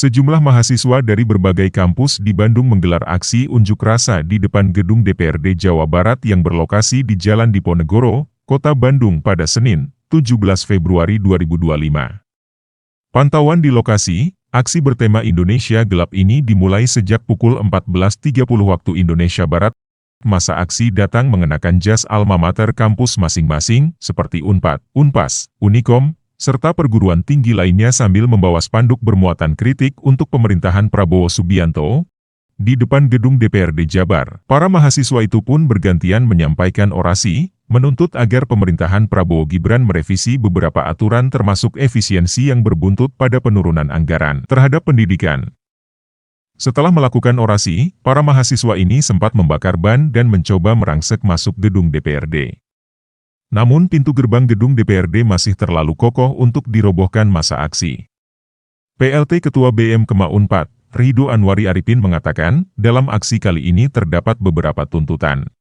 Sejumlah mahasiswa dari berbagai kampus di Bandung menggelar aksi unjuk rasa di depan gedung DPRD Jawa Barat yang berlokasi di Jalan Diponegoro, Kota Bandung pada Senin, 17 Februari 2025. Pantauan di lokasi, aksi bertema Indonesia Gelap ini dimulai sejak pukul 14.30 waktu Indonesia Barat. Masa aksi datang mengenakan jas alma mater kampus masing-masing, seperti Unpad, Unpas, Unikom, serta perguruan tinggi lainnya sambil membawa spanduk bermuatan kritik untuk pemerintahan Prabowo Subianto. Di depan gedung DPRD Jabar, para mahasiswa itu pun bergantian menyampaikan orasi, menuntut agar pemerintahan Prabowo Gibran merevisi beberapa aturan termasuk efisiensi yang berbuntut pada penurunan anggaran terhadap pendidikan. Setelah melakukan orasi, para mahasiswa ini sempat membakar ban dan mencoba merangsek masuk gedung DPRD. Namun pintu gerbang gedung DPRD masih terlalu kokoh untuk dirobohkan masa aksi. PLT Ketua BM Kema Unpad, Ridho Anwari Arifin mengatakan, dalam aksi kali ini terdapat beberapa tuntutan.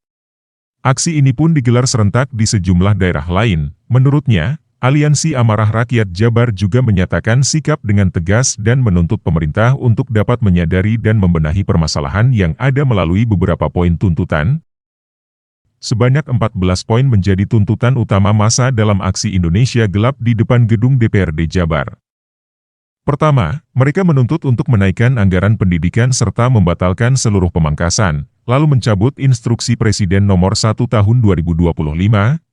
Aksi ini pun digelar serentak di sejumlah daerah lain. Menurutnya, Aliansi Amarah Rakyat Jabar juga menyatakan sikap dengan tegas dan menuntut pemerintah untuk dapat menyadari dan membenahi permasalahan yang ada melalui beberapa poin tuntutan. Sebanyak 14 poin menjadi tuntutan utama massa dalam aksi Indonesia Gelap di depan gedung DPRD Jabar. Pertama, mereka menuntut untuk menaikkan anggaran pendidikan serta membatalkan seluruh pemangkasan, lalu mencabut instruksi Presiden nomor 1 tahun 2025,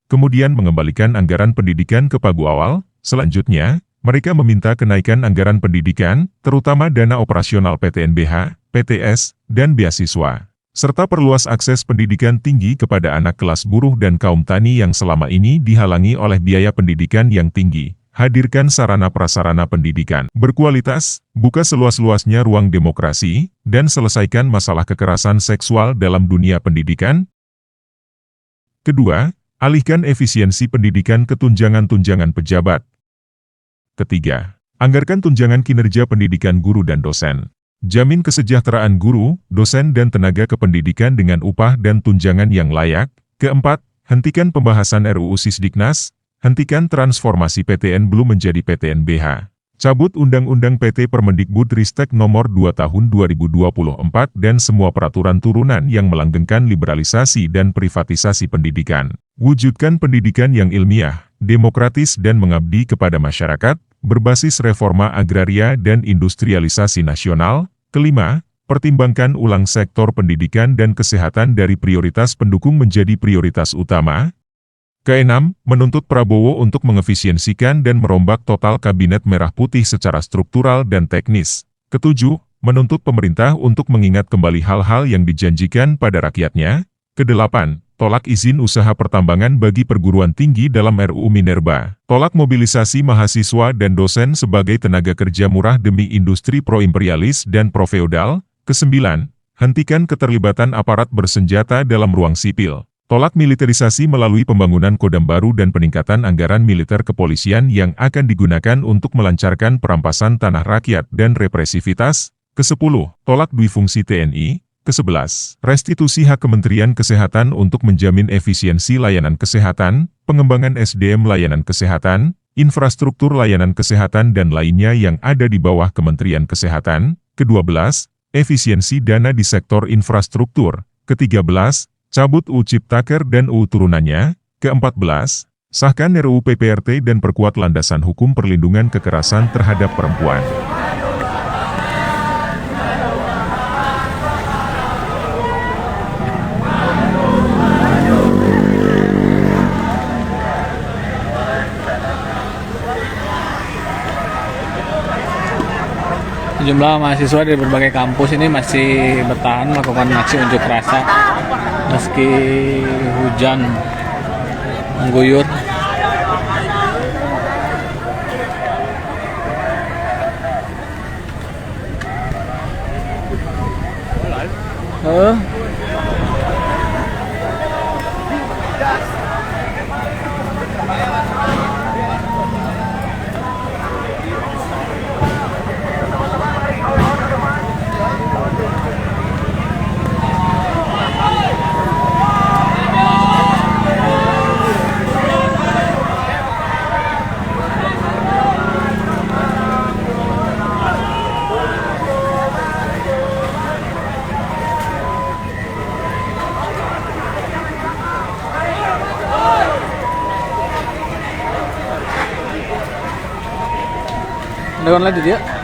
kemudian mengembalikan anggaran pendidikan ke pagu awal. Selanjutnya, mereka meminta kenaikan anggaran pendidikan, terutama dana operasional PTNBH, PTS, dan beasiswa, serta perluas akses pendidikan tinggi kepada anak kelas buruh dan kaum tani yang selama ini dihalangi oleh biaya pendidikan yang tinggi. Hadirkan sarana-prasarana pendidikan berkualitas, buka seluas-luasnya ruang demokrasi, dan selesaikan masalah kekerasan seksual dalam dunia pendidikan. Kedua, alihkan efisiensi pendidikan ke tunjangan-tunjangan pejabat. Ketiga, anggarkan tunjangan kinerja pendidikan guru dan dosen. Jamin kesejahteraan guru, dosen dan tenaga kependidikan dengan upah dan tunjangan yang layak. Keempat, hentikan pembahasan RUU Sisdiknas, hentikan transformasi PTN belum menjadi PTNBH. Cabut Undang-Undang PT Permendikbudristek Nomor 2 Tahun 2024 dan semua peraturan turunan yang melanggengkan liberalisasi dan privatisasi pendidikan. Wujudkan pendidikan yang ilmiah, demokratis dan mengabdi kepada masyarakat, berbasis reforma agraria dan industrialisasi nasional. Kelima, pertimbangkan ulang sektor pendidikan dan kesehatan dari prioritas pendukung menjadi prioritas utama. Keenam, menuntut Prabowo untuk mengefisiensikan dan merombak total kabinet merah putih secara struktural dan teknis. Ketujuh, menuntut pemerintah untuk mengingat kembali hal-hal yang dijanjikan pada rakyatnya. Kedelapan, tolak izin usaha pertambangan bagi perguruan tinggi dalam RUU Minerba. Tolak mobilisasi mahasiswa dan dosen sebagai tenaga kerja murah demi industri pro-imperialis dan pro-feodal. Kesembilan, hentikan keterlibatan aparat bersenjata dalam ruang sipil. Tolak militerisasi melalui pembangunan Kodam baru dan peningkatan anggaran militer kepolisian yang akan digunakan untuk melancarkan perampasan tanah rakyat dan represivitas. Kesepuluh, tolak duifungsi TNI. Kesebelas, restitusi hak Kementerian Kesehatan untuk menjamin efisiensi layanan kesehatan, pengembangan SDM layanan kesehatan, infrastruktur layanan kesehatan dan lainnya yang ada di bawah Kementerian Kesehatan. Kedua belas, efisiensi dana di sektor infrastruktur. Ketiga belas, cabut UU Ciptaker dan UU turunannya. Ke-14, sahkan RUU PPRT dan perkuat landasan hukum perlindungan kekerasan terhadap perempuan. Sejumlah mahasiswa dari berbagai kampus ini masih bertahan melakukan aksi unjuk rasa meski hujan mengguyur. Dengan lanjut ya.